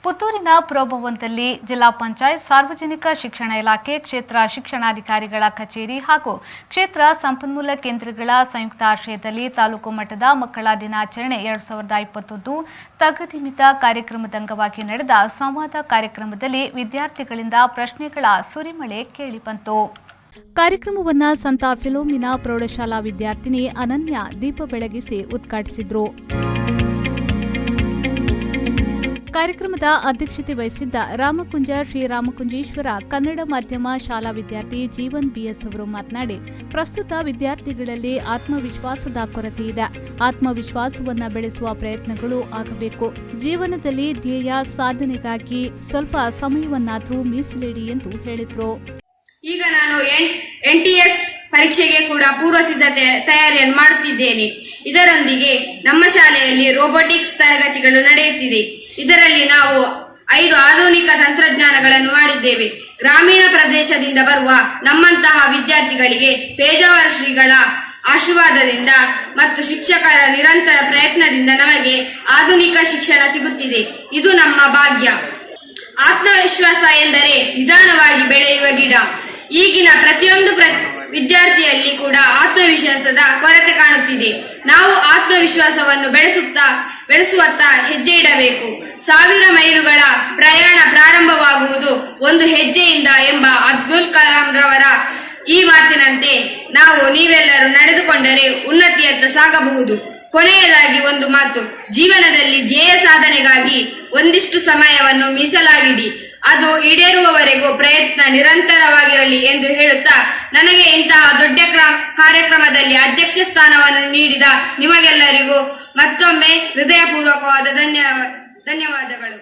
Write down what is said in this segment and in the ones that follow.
ಪುತ್ತೂರಿನ ಪುರಭವನದಲ್ಲಿ ಜಿಲ್ಲಾ ಪಂಚಾಯತ್ ಸಾರ್ವಜನಿಕ ಶಿಕ್ಷಣ ಇಲಾಖೆ ಕ್ಷೇತ್ರ ಶಿಕ್ಷಣಾಧಿಕಾರಿಗಳ ಕಚೇರಿ ಹಾಗೂ ಕ್ಷೇತ್ರ ಸಂಪನ್ಮೂಲ ಕೇಂದ್ರಗಳ ಸಂಯುಕ್ತ ಆಶ್ರಯದಲ್ಲಿ ತಾಲೂಕು ಮಟ್ಟದ ಮಕ್ಕಳ ದಿನಾಚರಣೆ 2021 ತಗನಿಮಿತ್ತ ಕಾರ್ಯಕ್ರಮದ ಅಂಗವಾಗಿ ನಡೆದ ಸಂವಾದ ಕಾರ್ಯಕ್ರಮದಲ್ಲಿ ವಿದ್ಯಾರ್ಥಿಗಳಿಂದ ಪ್ರಶ್ನೆಗಳ ಸುರಿಮಳೆ ಕೇಳಿಬಂತು. ಕಾರ್ಯಕ್ರಮವನ್ನು ಸಂತ ಫಿಲೋಮಿನಾ ಪ್ರೌಢಶಾಲಾ ವಿದ್ಯಾರ್ಥಿನಿ ಅನನ್ಯ ದೀಪ ಬೆಳಗಿಸಿ ಉದ್ಘಾಟಿಸಿದರು. ಕಾರ್ಯಕ್ರಮದ ಅಧ್ಯಕ್ಷತೆ ವಹಿಸಿದ್ದ ರಾಮಕುಂಜ ಶ್ರೀರಾಮಕುಂಜೇಶ್ವರ ಕನ್ನಡ ಮಾಧ್ಯಮ ಶಾಲಾ ವಿದ್ಯಾರ್ಥಿ ಜೀವನ್ ಬಿಎಸ್ ಅವರು ಮಾತನಾಡಿ, ಪ್ರಸ್ತುತ ವಿದ್ಯಾರ್ಥಿಗಳಲ್ಲಿ ಆತ್ಮವಿಶ್ವಾಸದ ಕೊರತೆ ಇದೆ. ಆತ್ಮವಿಶ್ವಾಸವನ್ನು ಬೆಳೆಸುವ ಪ್ರಯತ್ನಗಳು ಆಗಬೇಕು. ಜೀವನದಲ್ಲಿ ಧ್ಯೇಯ ಸಾಧನೆಗಾಗಿ ಸ್ವಲ್ಪ ಸಮಯವನ್ನಾದರೂ ಮೀಸಲಿಡಿ ಎಂದು ಹೇಳಿದರು. ಈಗ ನಾನು NTS ಪರೀಕ್ಷೆಗೆ ಕೂಡ ಪೂರ್ವ ಸಿದ್ಧತೆ ತಯಾರಿಯನ್ನು ಮಾಡುತ್ತಿದ್ದೇನೆ. ಇದರೊಂದಿಗೆ ನಮ್ಮ ಶಾಲೆಯಲ್ಲಿ ರೋಬೋಟಿಕ್ಸ್ ತರಗತಿಗಳು ನಡೆಯುತ್ತಿದೆ. ಇದರಲ್ಲಿ ನಾವು 5 ಆಧುನಿಕ ತಂತ್ರಜ್ಞಾನಗಳನ್ನು ಮಾಡಿದ್ದೇವೆ. ಗ್ರಾಮೀಣ ಪ್ರದೇಶದಿಂದ ಬರುವ ನಮ್ಮಂತಹ ವಿದ್ಯಾರ್ಥಿಗಳಿಗೆ ಪೇಜಾವರ ಶ್ರೀಗಳ ಆಶೀರ್ವಾದದಿಂದ ಮತ್ತು ಶಿಕ್ಷಕರ ನಿರಂತರ ಪ್ರಯತ್ನದಿಂದ ನಮಗೆ ಆಧುನಿಕ ಶಿಕ್ಷಣ ಸಿಗುತ್ತಿದೆ. ಇದು ನಮ್ಮ ಭಾಗ್ಯ. ಆತ್ಮವಿಶ್ವಾಸ ಎಂದರೆ ನಿಧಾನವಾಗಿ ಬೆಳೆಯುವ ಗಿಡ. ಈಗಿನ ಪ್ರತಿಯೊಂದು ವಿದ್ಯಾರ್ಥಿಯಲ್ಲಿ ಕೂಡ ಆತ್ಮವಿಶ್ವಾಸದ ಕೊರತೆ ಕಾಣುತ್ತಿದೆ. ನಾವು ಆತ್ಮವಿಶ್ವಾಸವನ್ನು ಬೆಳೆಸುವತ್ತ ಹೆಜ್ಜೆ ಇಡಬೇಕು. 1000 ಮೈಲುಗಳ ಪ್ರಯಾಣ ಪ್ರಾರಂಭವಾಗುವುದು ಒಂದು ಹೆಜ್ಜೆಯಿಂದ ಎಂಬ ಅಬ್ದುಲ್ ಕಲಾಂ ರವರ ಈ ಮಾತಿನಂತೆ ನೀವೆಲ್ಲರೂ ನಡೆದುಕೊಂಡರೆ ಉನ್ನತಿಯತ್ತ ಸಾಗಬಹುದು. ಕೊನೆಯದಾಗಿ ಒಂದು ಮಾತು, ಜೀವನದಲ್ಲಿ ಧ್ಯೇಯ ಸಾಧನೆಗಾಗಿ ಒಂದಿಷ್ಟು ಸಮಯವನ್ನು ಮೀಸಲಾಗಿಡಿ. ಅದು ಈಡೇರುವವರೆಗೂ ಪ್ರಯತ್ನ ನಿರಂತರವಾಗಿರಲಿ ಎಂದು ಹೇಳುತ್ತಾ, ನನಗೆ ಇಂತಹ ದೊಡ್ಡ ಕಾರ್ಯಕ್ರಮದಲ್ಲಿ ಅಧ್ಯಕ್ಷ ಸ್ಥಾನವನ್ನು ನೀಡಿದ ನಿಮಗೆಲ್ಲರಿಗೂ ಮತ್ತೊಮ್ಮೆ ಹೃದಯಪೂರ್ವಕವಾದ ಧನ್ಯವಾದಗಳು.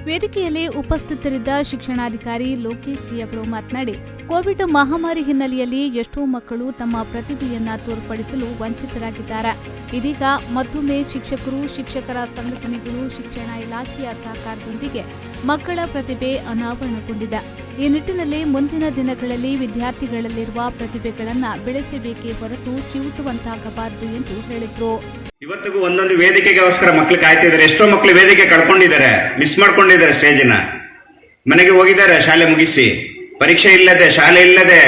ವೇದಿಕೆಯಲ್ಲಿ ಉಪಸ್ಥಿತರಿದ್ದ ಶಿಕ್ಷಣಾಧಿಕಾರಿ ಲೋಕೇಶ್ ಸಿ ಅವರು ಮಾತನಾಡಿ, ಕೋವಿಡ್ ಮಹಾಮಾರಿ ಹಿನ್ನೆಲೆಯಲ್ಲಿ ಎಷ್ಟೋ ಮಕ್ಕಳು ತಮ್ಮ ಪ್ರತಿಭೆಯನ್ನ ತೋರ್ಪಡಿಸಲು ವಂಚಿತರಾಗಿದ್ದಾರೆ. ಇದೀಗ ಮತ್ತೊಮ್ಮೆ ಶಿಕ್ಷಕರು, ಶಿಕ್ಷಕರ ಸಂಘಟನೆಗಳು, ಶಿಕ್ಷಣ ಇಲಾಖೆಯ ಸಹಕಾರದೊಂದಿಗೆ ಮಕ್ಕಳ ಪ್ರತಿಭೆ ಅನಾವರಣಗೊಂಡಿದೆ. ಈ ನಿಟ್ಟಿನಲ್ಲಿ ಮುಂದಿನ ದಿನಗಳಲ್ಲಿ ವಿದ್ಯಾರ್ಥಿಗಳಲ್ಲಿರುವ ಪ್ರತಿಭೆಗಳನ್ನು ಬೆಳೆಸಬೇಕೇ ಹೊರತು ಚಿವುಟುವಂತಾಗಬಾರದು ಎಂದು ಹೇಳಿದರು. ಇವತ್ತಿಗೂ ಒಂದೊಂದು ವೇದಿಕೆಗೋಸ್ಕರ ಮಕ್ಕಳು ಕಾಯ್ತಿದ್ದಾರೆ. ಎಷ್ಟೋ ಮಕ್ಕಳು ವೇದಿಕೆ ಕಳ್ಕೊಂಡಿದ್ದಾರೆ, ಮಿಸ್ ಮಾಡ್ಕೊಂಡಿದ್ದಾರೆ. ಸ್ಟೇಜಿನ ಮನೆಗೆ ಹೋಗಿದ್ದಾರೆ, ಶಾಲೆ ಮುಗಿಸಿ, ಪರೀಕ್ಷೆ ಇಲ್ಲದೆ, ಶಾಲೆ ಇಲ್ಲದೆ,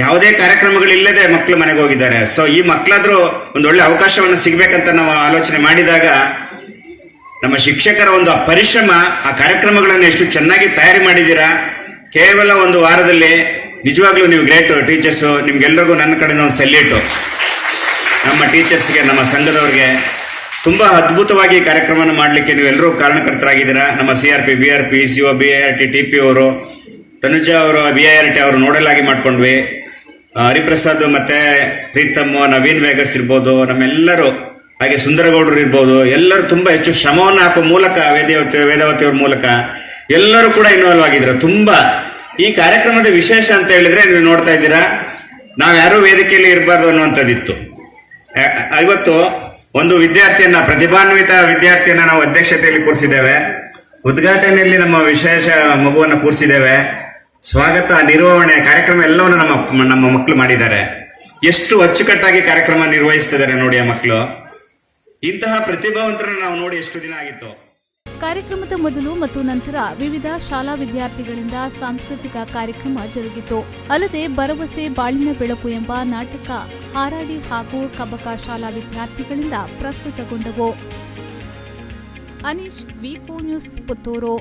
ಯಾವುದೇ ಕಾರ್ಯಕ್ರಮಗಳಿಲ್ಲದೆ ಮಕ್ಕಳು ಮನೆಗೆ ಹೋಗಿದ್ದಾರೆ. ಸೊ ಈ ಮಕ್ಕಳಾದ್ರೂ ಒಂದೊಳ್ಳೆ ಅವಕಾಶವನ್ನು ಸಿಗ್ಬೇಕಂತ ನಾವು ಆಲೋಚನೆ ಮಾಡಿದಾಗ ನಮ್ಮ ಶಿಕ್ಷಕರ ಒಂದು ಪರಿಶ್ರಮ, ಆ ಕಾರ್ಯಕ್ರಮಗಳನ್ನು ಎಷ್ಟು ಚೆನ್ನಾಗಿ ತಯಾರಿ ಮಾಡಿದ್ದೀರಾ. ಕೇವಲ ಒಂದು ವಾರದಲ್ಲಿ ನಿಜವಾಗ್ಲೂ ನೀವು ಗ್ರೇಟ್ ಟೀಚರ್ಸು. ನಿಮ್ಗೆಲ್ಲರಿಗೂ ನನ್ನ ಕಡೆಯಿಂದ ಒಂದು ಸೆಲ್ಯೂಟು. ನಮ್ಮ ಟೀಚರ್ಸ್ಗೆ, ನಮ್ಮ ಸಂಘದವ್ರಿಗೆ ತುಂಬಾ ಅದ್ಭುತವಾಗಿ ಕಾರ್ಯಕ್ರಮನ ಮಾಡಲಿಕ್ಕೆ ನೀವೆಲ್ಲರೂ ಕಾರಣಕರ್ತರಾಗಿದ್ದೀರಾ. ನಮ್ಮ CRP, BRP, CO, BIRT, TP ಅವರು, ತನುಜಾ ಅವರು, BIRT ಅವರು ನೋಡಲ್ ಆಗಿ ಮಾಡ್ಕೊಂಡ್ವಿ. ಹರಿಪ್ರಸಾದ್ ಮತ್ತೆ ಪ್ರೀತಮ್, ನವೀನ್ ವೇಗಸ್ ಇರ್ಬೋದು, ನಮ್ಮೆಲ್ಲರೂ, ಹಾಗೆ ಸುಂದರಗೌಡರು ಇರ್ಬೋದು, ಎಲ್ಲರೂ ತುಂಬಾ ಹೆಚ್ಚು ಶ್ರಮವನ್ನು ಹಾಕುವ ಮೂಲಕ, ವೇದಾವತಿ ಅವ್ರ ಮೂಲಕ ಎಲ್ಲರೂ ಕೂಡ ಇನ್ವಾಲ್ವ್ ಆಗಿದ್ರು. ತುಂಬಾ ಈ ಕಾರ್ಯಕ್ರಮದ ವಿಶೇಷ ಅಂತ ಹೇಳಿದ್ರೆ, ನೀವು ನೋಡ್ತಾ ಇದ್ದೀರಾ, ನಾವ್ಯಾರೂ ವೇದಿಕೆಯಲ್ಲಿ ಇರಬಾರ್ದು ಅನ್ನುವಂಥದ್ದಿತ್ತು. ಇವತ್ತು ಒಂದು ವಿದ್ಯಾರ್ಥಿಯನ್ನ, ಪ್ರತಿಭಾನ್ವಿತ ವಿದ್ಯಾರ್ಥಿಯನ್ನ ನಾವು ಅಧ್ಯಕ್ಷತೆಯಲ್ಲಿ ಕೂರಿಸಿದ್ದೇವೆ. ಉದ್ಘಾಟನೆಯಲ್ಲಿ ನಮ್ಮ ವಿಶೇಷ ಮಗುವನ್ನು ಕೂರಿಸಿದ್ದೇವೆ. ಸ್ವಾಗತ, ನಿರ್ವಹಣೆ, ಕಾರ್ಯಕ್ರಮ ಎಲ್ಲವನ್ನು ನಮ್ಮ ಮಕ್ಕಳು ಮಾಡಿದ್ದಾರೆ. ಎಷ್ಟು ಅಚ್ಚುಕಟ್ಟಾಗಿ ಕಾರ್ಯಕ್ರಮ ನಿರ್ವಹಿಸ್ತಿದ್ದಾರೆ ನೋಡಿ ಆ ಮಕ್ಕಳು. ಇಂತಹ ಪ್ರತಿಭಾವಂತರನ್ನು ನಾವು ನೋಡಿ ಎಷ್ಟು ದಿನ ಆಗಿತ್ತು. ಕಾರ್ಯಕ್ರಮದ ಮೊದಲು ಮತ್ತು ನಂತರ ವಿವಿಧ ಶಾಲಾ ವಿದ್ಯಾರ್ಥಿಗಳಿಂದ ಸಾಂಸ್ಕೃತಿಕ ಕಾರ್ಯಕ್ರಮ ಜರುಗಿತು. ಅಲ್ಲದೆ ಭರವಸೆ ಬಾಳಿನ ಬೆಳಕು ಎಂಬ ನಾಟಕ ಹಾರಾಡಿ ಹಾಗೂ ಕಬಕ ಶಾಲಾ ವಿದ್ಯಾರ್ಥಿಗಳಿಂದ ಪ್ರಸ್ತುತಗೊಂಡವು. Anish, V4 news, Puttur.